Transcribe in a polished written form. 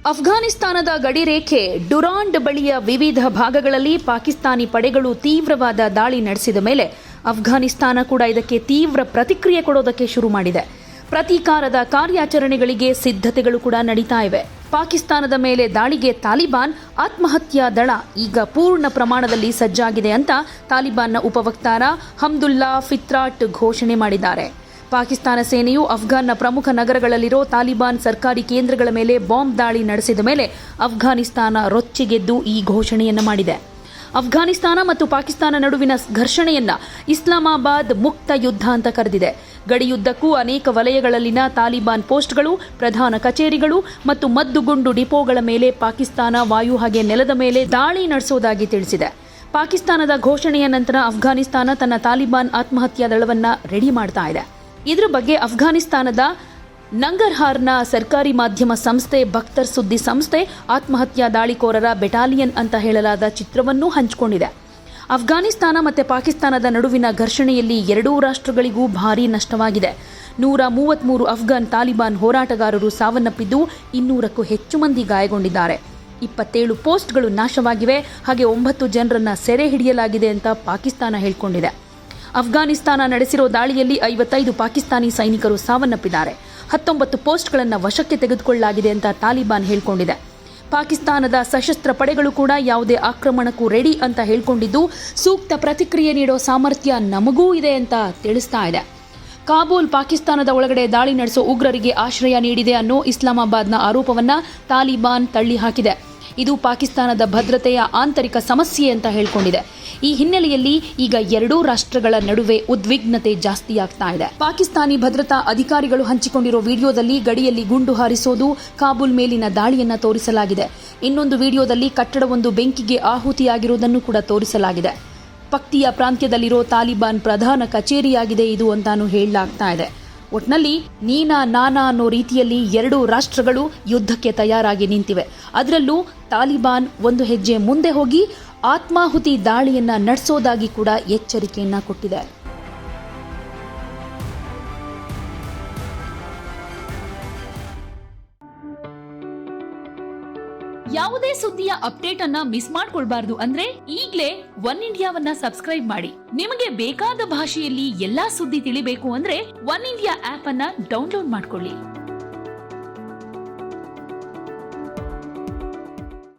ಅಫ್ಘಾನಿಸ್ತಾನದ ಗಡಿರೇಖೆ Durand ಬಳಿಯ ವಿವಿಧ ಭಾಗಗಳಲ್ಲಿ ಪಾಕಿಸ್ತಾನಿ ಪಡೆಗಳು ತೀವ್ರವಾದ ದಾಳಿ ನಡೆಸಿದ ಮೇಲೆ ಅಫ್ಘಾನಿಸ್ತಾನ ಕೂಡ ಇದಕ್ಕೆ ತೀವ್ರ ಪ್ರತಿಕ್ರಿಯೆ ಕೊಡೋದಕ್ಕೆ ಶುರು ಮಾಡಿದೆ. ಪ್ರತೀಕಾರದ ಕಾರ್ಯಾಚರಣೆಗಳಿಗೆ ಸಿದ್ಧತೆಗಳು ಕೂಡ ನಡೀತಾ ಇವೆ. ಪಾಕಿಸ್ತಾನದ ಮೇಲೆ ದಾಳಿಗೆ ತಾಲಿಬಾನ್ ಆತ್ಮಹತ್ಯಾ ದಳ ಈಗ ಪೂರ್ಣ ಪ್ರಮಾಣದಲ್ಲಿ ಸಜ್ಜಾಗಿದೆ ಅಂತ ತಾಲಿಬಾನ್ನ ಉಪವಕ್ತಾರ ಹಮ್ದುಲ್ಲಾ ಫಿತ್ರಾಟ್ ಘೋಷಣೆ ಮಾಡಿದ್ದಾರೆ. ಪಾಕಿಸ್ತಾನ ಸೇನೆಯು ಅಫ್ಘಾನ್ನ ಪ್ರಮುಖ ನಗರಗಳಲ್ಲಿರೋ ತಾಲಿಬಾನ್ ಸರ್ಕಾರಿ ಕೇಂದ್ರಗಳ ಮೇಲೆ ಬಾಂಬ್ ದಾಳಿ ನಡೆಸಿದ ಮೇಲೆ ಅಫ್ಘಾನಿಸ್ತಾನ ರೊಚ್ಚಿಗೆದ್ದು ಈ ಘೋಷಣೆಯನ್ನು ಮಾಡಿದೆ. ಅಫ್ಘಾನಿಸ್ತಾನ ಮತ್ತು ಪಾಕಿಸ್ತಾನ ನಡುವಿನ ಘರ್ಷಣೆಯನ್ನ ಇಸ್ಲಾಮಾಬಾದ್ ಮುಕ್ತ ಯುದ್ಧ ಅಂತ ಕರೆದಿದೆ. ಗಡಿಯುದ್ದಕ್ಕೂ ಅನೇಕ ವಲಯಗಳಲ್ಲಿನ ತಾಲಿಬಾನ್ ಪೋಸ್ಟ್ಗಳು, ಪ್ರಧಾನ ಕಚೇರಿಗಳು ಮತ್ತು ಮದ್ದುಗುಂಡು ಡಿಪೋಗಳ ಮೇಲೆ ಪಾಕಿಸ್ತಾನ ವಾಯು ಹಾಗೆ ನೆಲದ ಮೇಲೆ ದಾಳಿ ನಡೆಸುವುದಾಗಿ ತಿಳಿಸಿದೆ. ಪಾಕಿಸ್ತಾನದ ಘೋಷಣೆಯ ನಂತರ ಅಫ್ಘಾನಿಸ್ತಾನ ತನ್ನ ತಾಲಿಬಾನ್ ಆತ್ಮಹತ್ಯಾ ದಳವನ್ನ ರೆಡಿ ಮಾಡ್ತಾ ಇದೆ. ಇದರ ಬಗ್ಗೆ ಅಫ್ಘಾನಿಸ್ತಾನದ ನಂಗರ್ಹಾರ್ನ ಸರ್ಕಾರಿ ಮಾಧ್ಯಮ ಸಂಸ್ಥೆ ಬಖ್ತರ್ ಸುದ್ದಿ ಸಂಸ್ಥೆ ಆತ್ಮಹತ್ಯಾ ದಾಳಿಕೋರರ ಬೆಟಾಲಿಯನ್ ಅಂತ ಹೇಳಲಾದ ಚಿತ್ರವನ್ನೂ ಹಂಚಿಕೊಂಡಿದೆ. ಅಫ್ಘಾನಿಸ್ತಾನ ಮತ್ತು ಪಾಕಿಸ್ತಾನದ ನಡುವಿನ ಘರ್ಷಣೆಯಲ್ಲಿ ಎರಡೂ ರಾಷ್ಟ್ರಗಳಿಗೂ ಭಾರೀ ನಷ್ಟವಾಗಿದೆ. 133 ಅಫ್ಘಾನ್ ತಾಲಿಬಾನ್ ಹೋರಾಟಗಾರರು ಸಾವನ್ನಪ್ಪಿದ್ದು 200ಕ್ಕೂ ಹೆಚ್ಚು ಮಂದಿ ಗಾಯಗೊಂಡಿದ್ದಾರೆ. 27 ಪೋಸ್ಟ್ಗಳು ನಾಶವಾಗಿವೆ, ಹಾಗೆ 9 ಜನರನ್ನ ಸೆರೆ ಹಿಡಿಯಲಾಗಿದೆ ಅಂತ ಪಾಕಿಸ್ತಾನ ಹೇಳಿಕೊಂಡಿದೆ. ಅಫ್ಘಾನಿಸ್ತಾನ ನಡೆಸಿರೋ ದಾಳಿಯಲ್ಲಿ 55 ಪಾಕಿಸ್ತಾನಿ ಸೈನಿಕರು ಸಾವನ್ನಪ್ಪಿದ್ದಾರೆ. 19 ಪೋಸ್ಟ್ಗಳನ್ನು ವಶಕ್ಕೆ ತೆಗೆದುಕೊಳ್ಳಲಾಗಿದೆ ಅಂತ ತಾಲಿಬಾನ್ ಹೇಳಿಕೊಂಡಿದೆ. ಪಾಕಿಸ್ತಾನದ ಸಶಸ್ತ್ರ ಪಡೆಗಳು ಕೂಡ ಯಾವುದೇ ಆಕ್ರಮಣಕ್ಕೂ ರೆಡಿ ಅಂತ ಹೇಳಿಕೊಂಡಿದ್ದು, ಸೂಕ್ತ ಪ್ರತಿಕ್ರಿಯೆ ನೀಡೋ ಸಾಮರ್ಥ್ಯ ನಮಗೂ ಇದೆ ಅಂತ ತಿಳಿಸ್ತಾ ಇದೆ. ಕಾಬೂಲ್ ಪಾಕಿಸ್ತಾನದ ಒಳಗಡೆ ದಾಳಿ ನಡೆಸೋ ಉಗ್ರರಿಗೆ ಆಶ್ರಯ ನೀಡಿದೆ ಅನ್ನೋ ಇಸ್ಲಾಮಾಬಾದ್ನ ಆರೋಪವನ್ನ ತಾಲಿಬಾನ್ ತಳ್ಳಿ ಹಾಕಿದೆ. ಇದು ಪಾಕಿಸ್ತಾನದ ಭದ್ರತೆಯ ಆಂತರಿಕ ಸಮಸ್ಯೆ ಅಂತ ಹೇಳಿಕೊಂಡಿದೆ. ಈ ಹಿನ್ನೆಲೆಯಲ್ಲಿ ಈಗ ಎರಡೂ ರಾಷ್ಟ್ರಗಳ ನಡುವೆ ಉದ್ವಿಗ್ನತೆ ಜಾಸ್ತಿಯಾಗ್ತಾ ಇದೆ. ಪಾಕಿಸ್ತಾನಿ ಭದ್ರತಾ ಅಧಿಕಾರಿಗಳು ಹಂಚಿಕೊಂಡಿರೋ ವಿಡಿಯೋದಲ್ಲಿ ಗಡಿಯಲ್ಲಿ ಗುಂಡು ಹಾರಿಸೋದು, ಕಾಬೂಲ್ ಮೇಲಿನ ದಾಳಿಯನ್ನ ತೋರಿಸಲಾಗಿದೆ. ಇನ್ನೊಂದು ವಿಡಿಯೋದಲ್ಲಿ ಕಟ್ಟಡವೊಂದು ಬೆಂಕಿಗೆ ಆಹುತಿಯಾಗಿರುವುದನ್ನು ಕೂಡ ತೋರಿಸಲಾಗಿದೆ. ಪಕ್ತಿಯಾ ಪ್ರಾಂತ್ಯದಲ್ಲಿರೋ ತಾಲಿಬಾನ್ ಪ್ರಧಾನ ಕಚೇರಿಯಾಗಿದೆ ಇದು ಅಂತಾನೂ ಹೇಳಲಾಗ್ತಾ ಇದೆ. ಒಟ್ನಲ್ಲಿ ನೀನಾ ನಾನಾ ಅನ್ನೋ ರೀತಿಯಲ್ಲಿ ಎರಡೂ ರಾಷ್ಟ್ರಗಳು ಯುದ್ಧಕ್ಕೆ ತಯಾರಾಗಿ ನಿಂತಿವೆ. ಅದರಲ್ಲೂ ತಾಲಿಬಾನ್ ಒಂದು ಹೆಜ್ಜೆ ಮುಂದೆ ಹೋಗಿ ಆತ್ಮಾಹುತಿ ದಾಳಿಯನ್ನ ನಡೆಸೋದಾಗಿ ಕೂಡ ಎಚ್ಚರಿಕೆಯನ್ನ ಕೊಟ್ಟಿದೆ. ಯಾವುದೇ ಸುದ್ದಿಯ ಅಪ್ಡೇಟ್ ಅನ್ನ ಮಿಸ್ ಮಾಡ್ಕೊಳ್ಬಾರ್ದು ಅಂದ್ರೆ ಈಗ್ಲೇ ಒನ್ ಇಂಡಿಯಾವನ್ನ ಸಬ್ಸ್ಕ್ರೈಬ್ ಮಾಡಿ. ನಿಮಗೆ ಬೇಕಾದ ಭಾಷೆಯಲ್ಲಿ ಎಲ್ಲಾ ಸುದ್ದಿ ತಿಳಿಬೇಕು ಅಂದ್ರೆ ಒನ್ ಇಂಡಿಯಾ ಆಪ್ ಅನ್ನ ಡೌನ್ಲೋಡ್ ಮಾಡ್ಕೊಳ್ಳಿ.